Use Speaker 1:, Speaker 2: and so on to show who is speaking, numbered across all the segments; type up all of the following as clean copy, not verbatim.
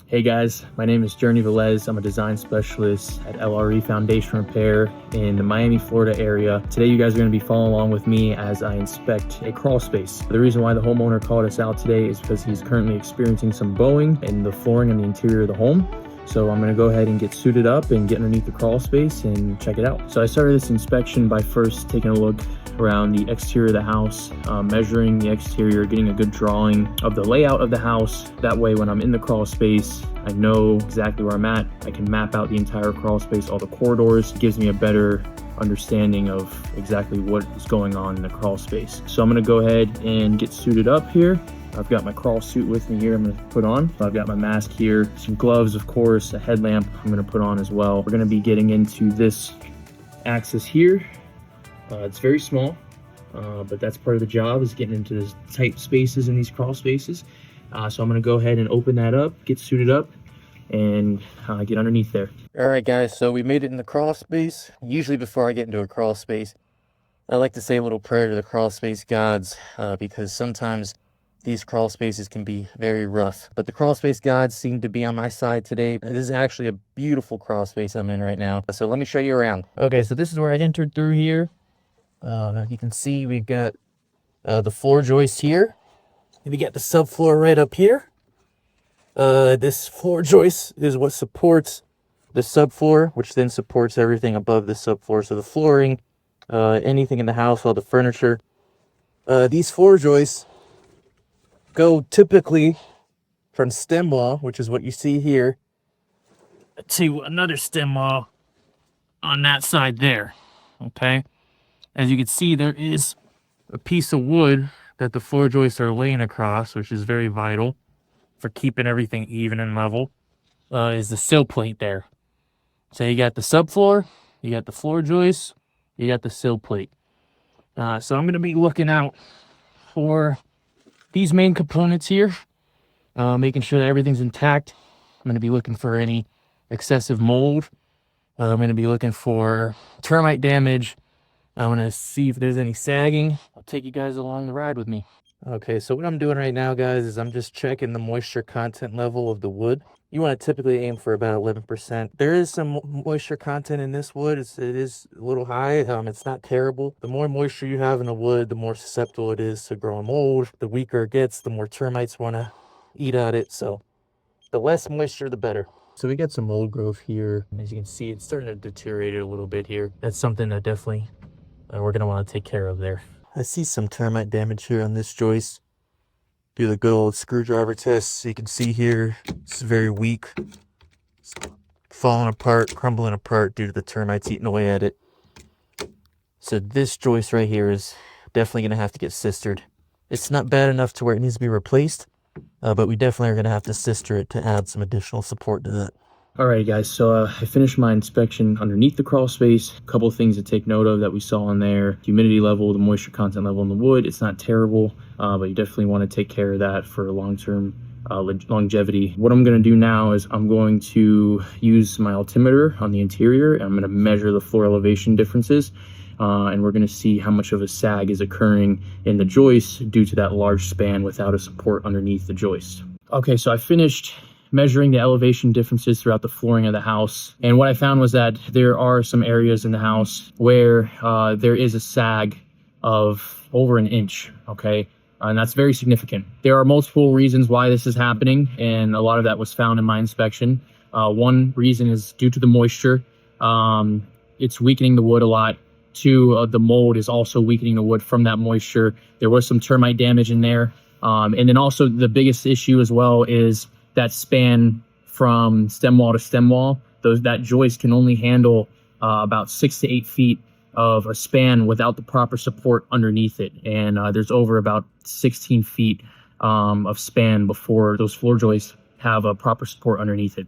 Speaker 1: Hey guys, my name is Journey Velez. I'm a design specialist at LRE Foundation Repair in the Miami, Florida area. Today you guys are going to be following along with me as I inspect a crawl space. The reason why the homeowner called us out today is because he's currently experiencing some bowing in the flooring and the interior of the home. So I'm going to go ahead and get suited up and get underneath the crawl space and check it out. So I started this inspection by first taking a look around the exterior of the house, measuring the exterior, getting a good drawing of the layout of the house. That way when I'm in the crawl space, I know exactly where I'm at. I can map out the entire crawl space, all the corridors. It gives me a better understanding of exactly what is going on in the crawl space. So I'm going to go ahead and get suited up here. I've got my crawl suit with me here I'm going to put on. I've got my mask here, some gloves, of course, a headlamp I'm going to put on as well. We're going to be getting into this axis here. It's very small, but that's part of the job, is getting into the tight spaces in these crawl spaces. So I'm going to go ahead and open that up, get suited up, and get underneath there.
Speaker 2: All right, guys, so we made it in the crawl space. Usually before I get into a crawl space, I like to say a little prayer to the crawl space gods, because sometimes these crawl spaces can be very rough. But the crawl space gods seem to be on my side today. This is actually a beautiful crawl space I'm in right now. So let me show you around. Okay, so this is where I entered through here. You can see we've got the floor joist here. We got the subfloor right up here. This floor joist is what supports the subfloor, which then supports everything above the subfloor. So the flooring, anything in the house, all the furniture. These floor joists go typically from stem wall, which is what you see here, to another stem wall on that side there. Okay, as you can see, there is a piece of wood that the floor joists are laying across, which is very vital for keeping everything even and level. Is the sill plate there. So you got the subfloor, you got the floor joists, you got the sill plate. So I'm going to be looking out for these main components here, making sure that everything's intact. I'm going to be looking for any excessive mold. I'm going to be looking for termite damage. I'm going to see if there's any sagging. I'll take you guys along the ride with me. Okay, so what I'm doing right now, guys, is I'm just checking the moisture content level of the wood. You want to typically aim for about 11%. There is some moisture content in this wood. It is a little high. It's not terrible. The more moisture you have in the wood, the more susceptible it is to growing mold. The weaker it gets, the more termites want to eat at it. So the less moisture, the better. So we got some mold growth here. As you can see, it's starting to deteriorate a little bit here. That's something that definitely we're going to want to take care of there. I see some termite damage here on this joist. Do the good old screwdriver test. So you can see here, it's very weak. It's falling apart, crumbling apart due to the termites eating away at it. So this joist right here is definitely going to have to get sistered. It's not bad enough to where it needs to be replaced, but we definitely are going to have to sister it to add some additional support to that.
Speaker 1: Alright guys, so I finished my inspection underneath the crawl space. A couple of things to take note of that we saw in there. Humidity level, the moisture content level in the wood, it's not terrible, but you definitely want to take care of that for long-term longevity. What I'm going to do now is I'm going to use my altimeter on the interior, and I'm going to measure the floor elevation differences, and we're going to see how much of a sag is occurring in the joist due to that large span without a support underneath the joist. Okay, so I finished measuring the elevation differences throughout the flooring of the house, and what I found was that there are some areas in the house where there is a sag of over an inch. Okay, and that's very significant. There are multiple reasons why this is happening, and a lot of that was found in my inspection. One reason is due to the moisture. It's weakening the wood a lot. Two, the mold is also weakening the wood from that moisture. There was some termite damage in there, and then also the biggest issue as well is that span from stem wall to stem wall. That joist can only handle about 6 to 8 feet of a span without the proper support underneath it. And there's over about 16 feet of span before those floor joists have a proper support underneath it.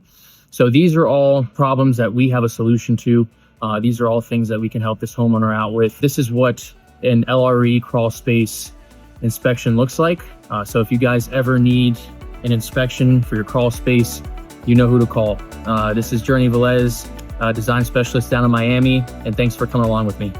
Speaker 1: So these are all problems that we have a solution to. These are all things that we can help this homeowner out with. This is what an LRE crawl space inspection looks like. So if you guys ever need an inspection for your crawl space, you know who to call. This is Journey Velez, design specialist down in Miami, and thanks for coming along with me.